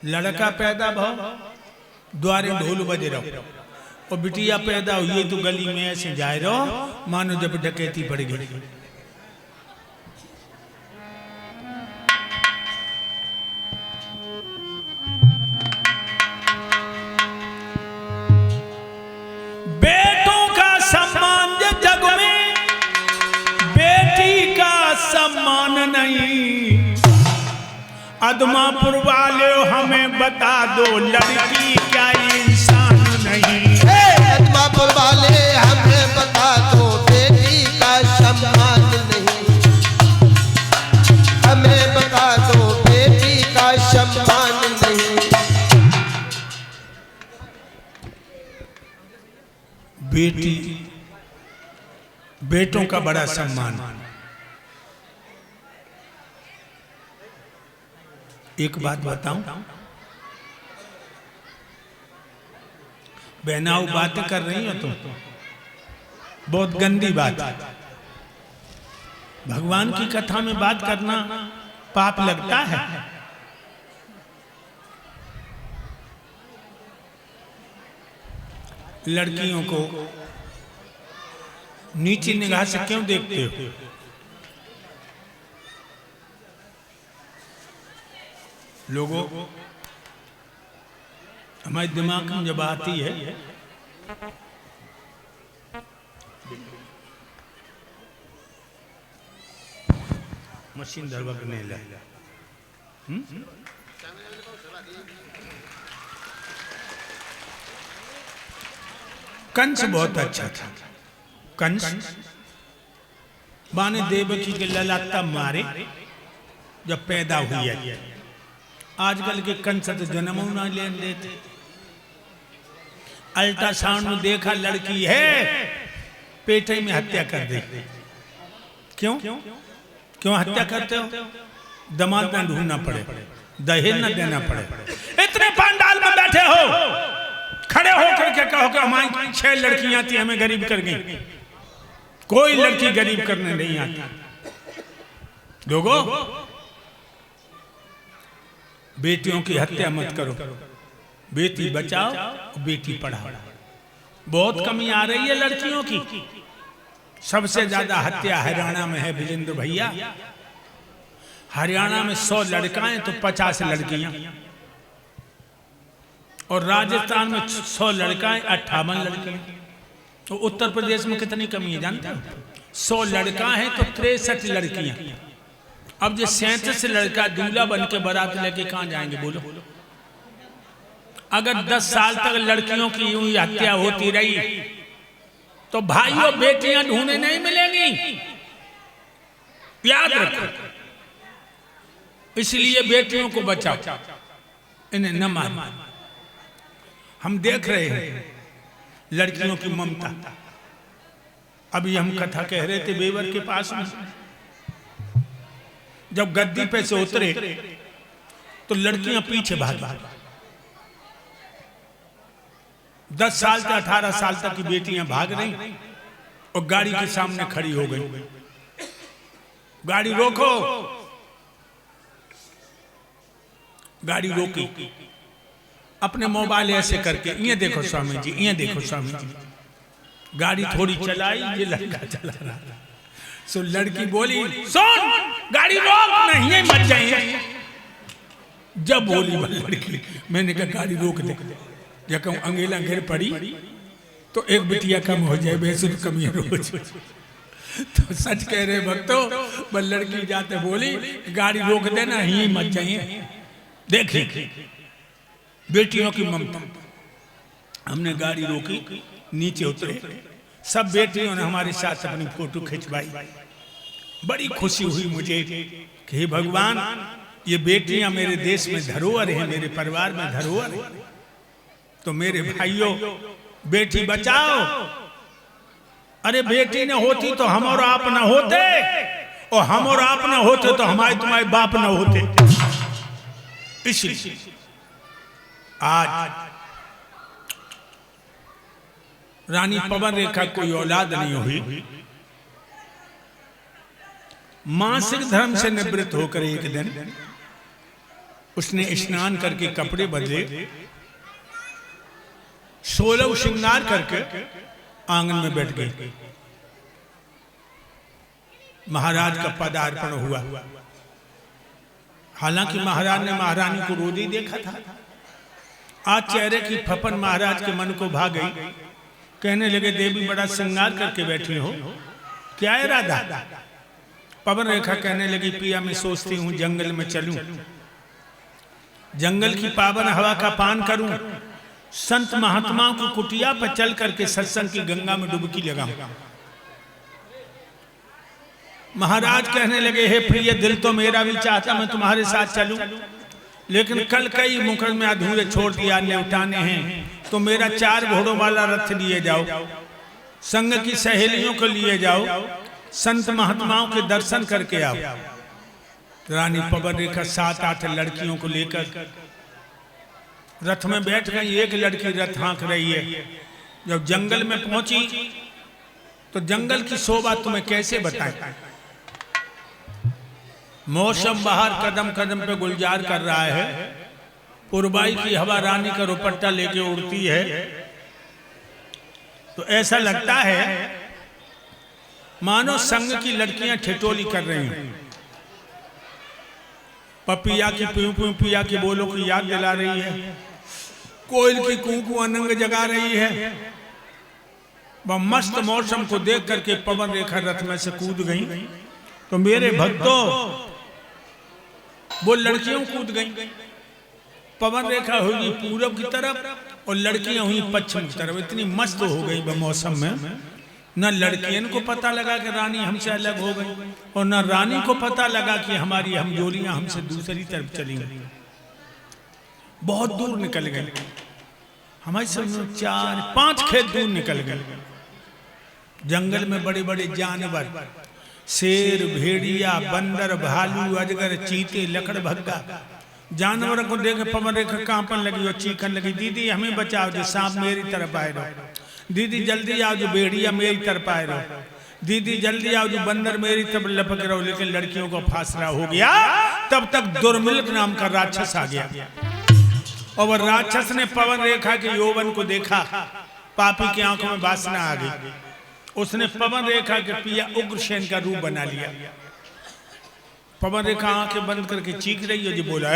लड़का पैदा भाव द्वारे ढोल बज रहो और बिटिया पैदा हुई तो गली में ऐसे जाए रहो मानो जब डकैती पड़ गई। बेटों का सम्मान जग में बेटी का सम्मान नहीं। अदमापुर वाले हमें बता दो लड़की क्या इंसान नहीं। अदमापुर वाले हमें बता दो बेटी का सम्मान नहीं। हमें बता दो बेटी का सम्मान नहीं। बेटी बेटों का बड़ा सम्मान। एक बात बताऊं, बहनाओं बातें कर रही हो तुम, बहुत गंदी बात। भगवान की कथा में बात करना पाप लगता है। लड़कियों को नीची निगाह से क्यों देखते हो? लोगों हमारे दिमाग में जब आती है मशीन दरबकने लगा। कंस बहुत अच्छा था। कंस माने देवकी के ललाटा मारे जब पैदा हुई है। आजकल के कंस तो जन्म ना लेन देते। अल्ट्रासाउंड में देखा लड़की है, पेटे में हत्या कर दे। क्यों क्यों हत्या करते हो? दामाद ना ढूंढना पड़े, दहेज ना देना पड़े। इतने पंडाल में बैठे हो, खड़े होकर के कहो कि हमारी 6 लड़कियां थी हमें गरीब कर गई। कोई लड़की गरीब करने नहीं आती। लोगों बेटियों की हत्या मत करो। बेटी बचाओ, बेटी पढ़ाओ। बहुत कमी आ रही है लड़कियों की। सबसे ज्यादा हत्या हरियाणा में है विजेंद्र भैया। हरियाणा में 100 लड़काएं तो 50 लड़कियां, और राजस्थान में 100 लड़काएं 58 लड़कियां। तो उत्तर प्रदेश में कितनी कमी है जानते हो? 100 लड़का है तो 63 लड़कियां। अब जो 37 लड़का दूल्हा बन के बारात लेके कहां जाएंगे बोलो? अगर 10 साल तक लड़कियों की यूं ही हत्या होती रही तो भाइयों बेटियां ढूंढने नहीं मिलेंगी। याद रखो, इसलिए बेटियों को बचाओ, इन्हें न मारो। हम देख रहे हैं लड़कियों की ममता। अभी हम कथा कह रहे थे बेवर के पास में, जब गद्दी पे से उतरे तो लड़कियां पीछे भागी। 10 साल से 18 साल तक की बेटियां भाग रही और गाड़ी के सामने खड़ी हो गई। गाड़ी रोको। गाड़ी रोकी, अपने मोबाइल ऐसे करके, ये देखो स्वामी जी, ये देखो स्वामी जी। गाड़ी थोड़ी चलाई, ये लड़का चला रहा। सो लड़की बोली, सुन गाड़ी रोक, नहीं मत जाइए। जब बोली लड़की, मैंने कहा गाड़ी रोक दे। या कहूँ अंगेला गिर पड़ी तो एक बिटिया कम हो जाए, बेसुध कमी रोज। तो सच कह रहे भक्तों, बस लड़की जाते बोली गाड़ी रोक देना, ही मत जाइए। देखिए बेटियों की ममता। हमने गाड़ी रोकी, नीचे उतरे, सब बेटियों ने हमारे साथ अपनी फोटो खिंचवाई। बड़ी खुशी हुई मुझे कि हे भगवान, ये बेटियां मेरे देश में धरोहर है, मेरे परिवार में धरोहर है। तो मेरे भाइयों बेटी बचाओ। अरे बेटी न होती तो हम और आप न होते, और हम और आप न होते तो हमारे तुम्हारे बाप न होते। इसलिए आज रानी पवन रेखा कोई औलाद नहीं हुई। मासिक धर्म से निवृत्त होकर एक दिन उसने स्नान करके कपड़े बदले, 16 श्रृंगार करके आंगन में बैठ गई। महाराज का पदार्पण हुआ। हालांकि महाराज ने महारानी को रोज ही देखा था। आज चेहरे की फपन महाराज के मन को भा गई। कहने लगे, देवी बड़ा श्रृंगार करके बैठी हो, क्या इरादा? पवन रेखा कहने लगी, पिया मैं सोचती हूं जंगल में चलूं, जंगल की पावन हवा का पान करूं, संत महात्माओं की कुटिया पर चल करके सत्संग की गंगा में डुबकी लगाऊं। महाराज कहने लगे, हे प्रिय, दिल तो मेरा भी चाहता मैं तुम्हारे साथ चलूं, लेकिन कल कई मुकदमे अधूरे छोड़ दिया, निपटाने हैं, तो मेरा 4 घोड़ों वाला रथ लिए जाओ, संग की सहेलियों को लिए जाओ, संत महात्माओं के दर्शन करके आओ। रानी पवन रेखा 7-8 लड़कियों को लेकर रथ में बैठ गई। एक लड़की रथ हाँक रही है। जब जंगल में पहुंची तो जंगल की शोभा तुम्हें कैसे बताएं। मौसम बाहर कदम कदम पे गुलजार कर रहा है। पुरबाई की हवा रानी का दुपट्टा लेके उड़ती है, तो ऐसा लगता है मानो संग की लड़कियां ठिठोली कर रही हैं। पपिया की प्यू प्यू पिया के बोलों की याद दिला रही है, कोयल की कूकू अनंग जगा रही है। वह मस्त मौसम को देख करके पवन रेखा रथ में से कूद गई। तो मेरे भक्तों, वो लड़कियों कूद गई। पवन रेखा हुई पूरब की तरफ और लड़कियां हुई पश्चिम की तरफ। इतनी मस्त हो गई वह मौसम में, न लड़कियन को पता लगा कि रानी हमसे अलग हो गई, और न रानी को पता लगा कि हमारी हमजोलियां हमसे दूसरी तरफ चली गई। बहुत दूर निकल गए, हमारे समझो 4-5 खेत दूर निकल गए। जंगल में बड़े बड़े जानवर, शेर, भेड़िया, बंदर, भालू, अजगर, चीते, लकड़भग्गा, जानवरों को देख पवन रेखा कांपन लगी और चीखन लगी, दीदी हमें बचाओ, जो सांप मेरी तरफ आए रहो, दीदी जल्दी आओ, जो भेड़िया मेरी तरफ आए रहो, दीदी जल्दी आओ, जो बंदर मेरी तरफ लपक रहो। लेकिन लड़कियों को फासला हो गया। तब तक दुर्मिलक नाम का राक्षस आ गया, और वह राक्षस ने पवन रेखा के यौवन को देखा। पापी की आंखों में वासना आ गई। उसने पवन रेखा के पिया उग्रसेन का रूप बना लिया। पवन रेखा आंखें बंद करके चीख रही है, जो बोला,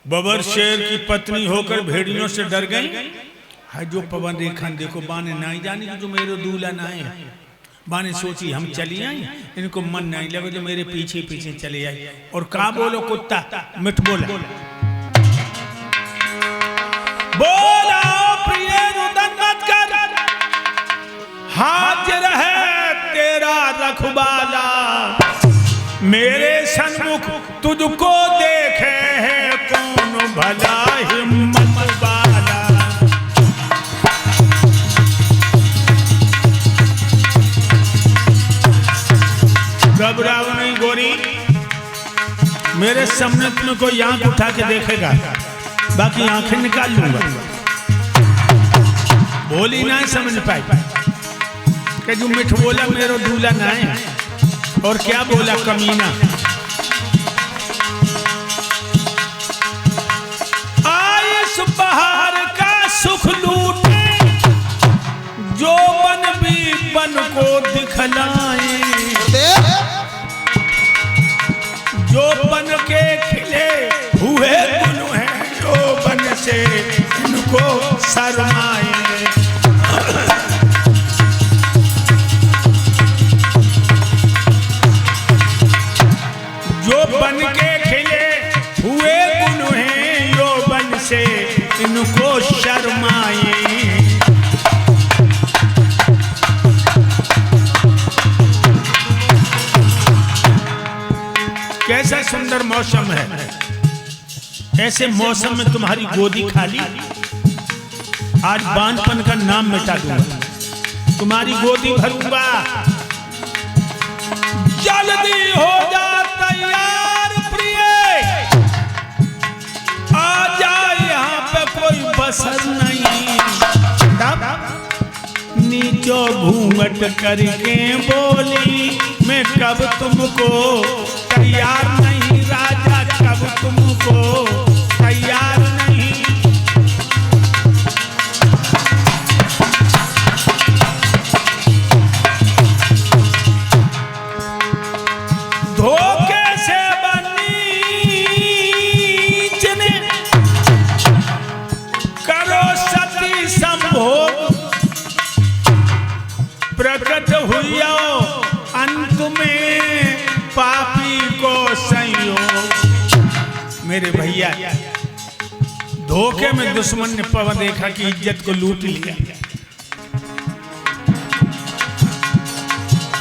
बबर शेर की पत्नी होकर भेड़ियों से डर गई है। जो पवन रेखा देखो, बाने नहीं जानी जो मेरे दूल्हा ना है। बाने सोची हम चली आई, इनको मन नहीं लगे जो मेरे पीछे पीछे चले आए। और का बोलो कुत्ता, मिठ बोला, बोला प्रिय रुदन मत कर, हाजिर है तेरा रखवाला, मेरे सन्मुख तुझको देखे है कौन भला हिम्मत वाला। घबराओ नहीं गोरी, मेरे सामने तुम कोई आंख उठा के देखेगा, बाकी आंखें निकाल लूंगा। बोली ना समझ पाई कि जो मिठ बोला मेरा दूल्हा ना है, और क्या बोला कमीना। आइस बहार का सुख लूटे, जो बन भी बन को दिखलाए, जो बन के खिले हुए गुल हैं, जो बन से इनको शर्माए। जो बन के खिले हुए गुल हैं, जो बन से इनको शर्माए। कैसा सुंदर मौसम है। ऐसे मौसम में तुम्हारी गोदी खाली, आज बांझपन का नाम मिटा दूंगा, तुम्हारी गोदी भरूंगा। जल्दी हो जा तैयार प्रिय, आ जाए यहाँ पे कोई बसर नहीं। तब नीचो घूंघट करके बोली, मैं कब तुमको तैयार नहीं राजा मेरे भैया, धोखे में दुश्मन ने पवन रेखा की इज्जत को लूट लिया।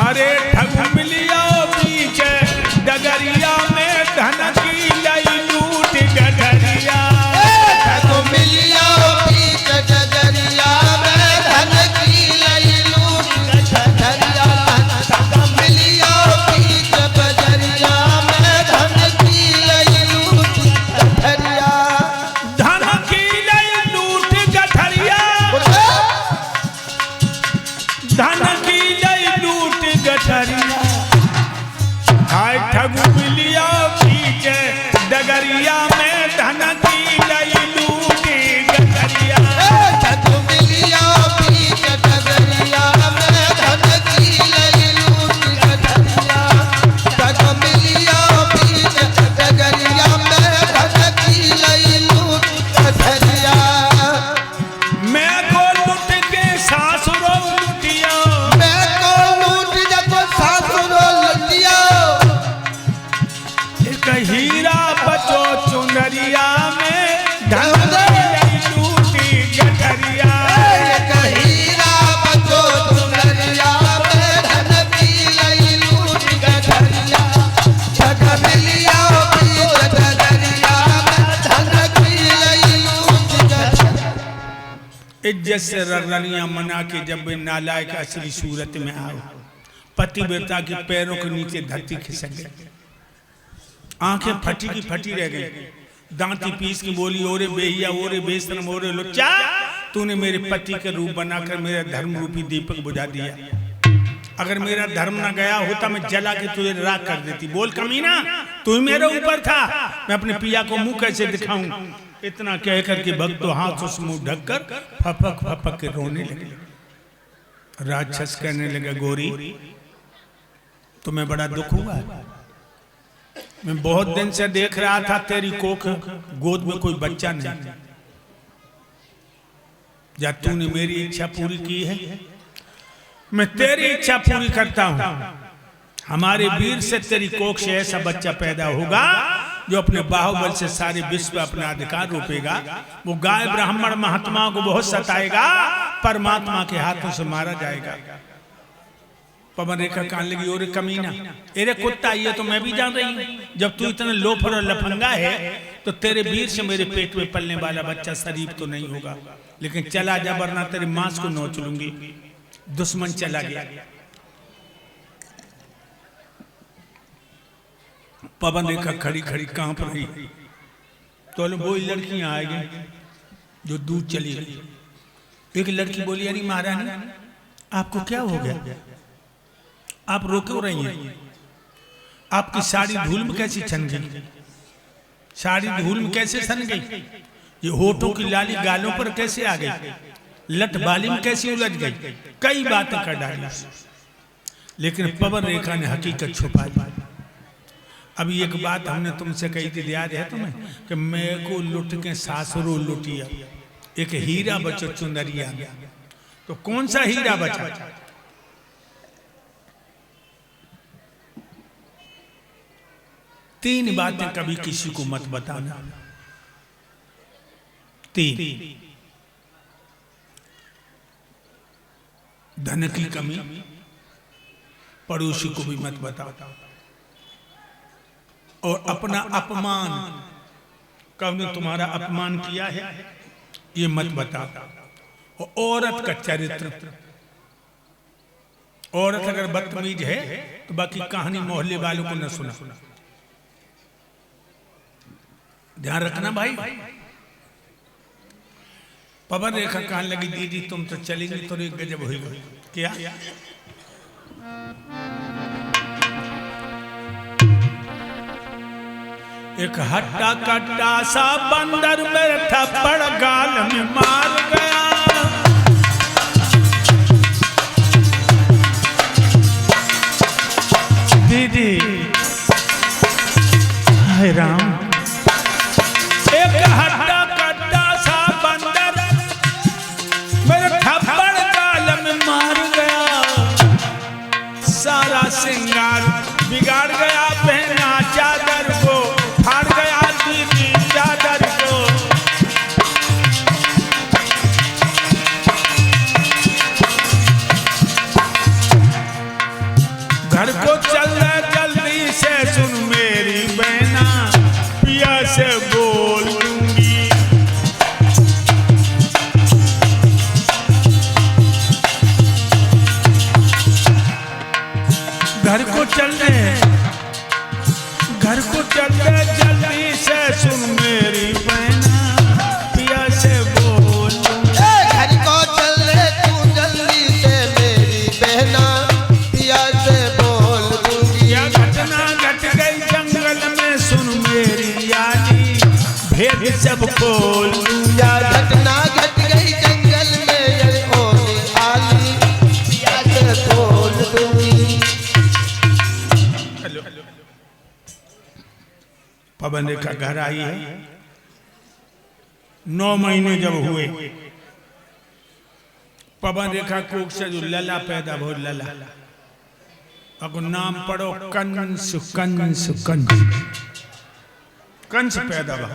अरे ठग मिलिया पीछे डगरिया में धन की लई लूट गठरिया। ठग मिलिया पीछे डगरिया में धन की लई लूट गठरिया। ठग मिलिया पीछे डगरिया में धन की लई लूट गठरिया। धन की लई लूट गठरिया। धन की लई लूट गठरिया। हाय ठग मिलिया पीछे डगरिया में धन की लई लूट गठरिया। ठग मिलिया पीछे डगरिया में धन की लई लूट गठरिया। ठग मिलिया पीछे डगरिया में धन की लई लूट गठरिया। मैं को लूट के सासुरो लुटिया। मैं को लूट जब सासुरो लुटिया। एक हीरा बचो चुनरिया में धन की लई लूट गठरिया। एक हीरा बचो चुनरिया में धन की लई लूट गठरिया। ठग मिलिया पीछे डगरिया में धन की लई लूट गठरिया। इज्जत से रगड़ियां मना के जब वे नालायक असली सूरत में आओ, पतिव्रता के पैरों के नीचे धरती खिसक गई। आंखें फटी की फटी रह गई। दांती पीस की बोली, ओरे बेहिया, ओरे बेशरम, ओरे लुच्चा, तूने मेरे पति के रूप बनाकर मेरा धर्म रूपी दीपक बुझा दिया। अगर मेरा धर्म न गया होता मैं जला के तुझे राख कर देती। बोल कमीना, तू ही मेरे ऊपर था, मैं अपने पिया को मुंह कैसे दिखाऊं। इतना कह करके भक्त तो हाथ से मुंह ढककर फपक फपक के रोने लगे। राक्षस कहने लगा, गोरी तुम्हें बड़ा दुख हुआ। मैं बहुत दिन से देख रहा था तेरी कोख गोद में कोई बच्चा नहीं। या तूने मेरी इच्छा पूरी की है, मैं तेरी इच्छा पूरी करता हूं। हमारे वीर से तेरी कोख से ऐसा बच्चा पैदा होगा जो अपने बाहुबल से सारे विश्व पे अपना अधिकार रोपेगा। वो गाय ब्राह्मण महात्माओं को बहुत सताएगा, परमात्मा के हाथों से मारा जाएगा। पवन रेखा कान लगी, ओरे कमीना, अरे कुत्ता, ये तो मैं भी जान रही हूँ। जब तू इतना लोफर और लफंगा है तो तेरे वीर से मेरे पेट में पलने वाला बच्चा शरीफ तो नहीं होगा। लेकिन चला जा, वरना तेरे मांस को नोच लूंगी। दुश्मन चला गया। पवन रेखा खड़ी खड़ी कांप रही। तो वो लड़कियां आएगी जो दूध चली गई। एक लड़की बोली, अरे महारानी आपको क्या हो गया, आप रो क्यों रही हैं? आपकी साड़ी धूल में कैसी छन गई? साड़ी धूल में कैसे छन गई? ये होठों की लाली गालों पर कैसे आ गई? लट बाली में कैसे उलझ गई? कई बातें कर डाली। लेकिन पवन रेखा ने हकीकत छुपा दी। अभी एक बात हमने तुमसे कही थी, याद है तुम्हें, कि मैं को लुट के सासुरो लुटिया, एक हीरा बचो चुनरिया। तो कौन सा हीरा बचा? तीन बातें कभी किसी को मत बताना। तीन, धन की कमी पड़ोसी को भी मत बताओ, और अपना अपमान, कब ने तुम्हारा अपमान किया है ये मत बताओ। और औरत का चरित्र, औरत अगर बदतमीज है तो बाकी कहानी मोहल्ले वालों को न सुना। ध्यान रखना भाई। पवन रेखा कहने लगी, दीदी तुम तो चलेंगी तो एक गजब हुई। क्या? एक हट्टा कट्टा सा बंदर मेरे थप्पड़ गाल में मार गया। दीदी हाय राम, एक हट्टा कट्टा सा बंदर मेरे थप्पड़ गाल में मार गया। सारा सिंगार बिगाड़ गया, पहना चादर को फाड़ गया। दीदी खोल क्या घटना घट गई जंगल में ये ओले आली पिया के खोल दूंगी। पवन रेखा घर आई है। 9 महीने जब हुए पवन रेखा कोख से जो लला पैदा हो, लला अगो नाम पढ़ो कंस कंस कंस कंस पैदा हुआ।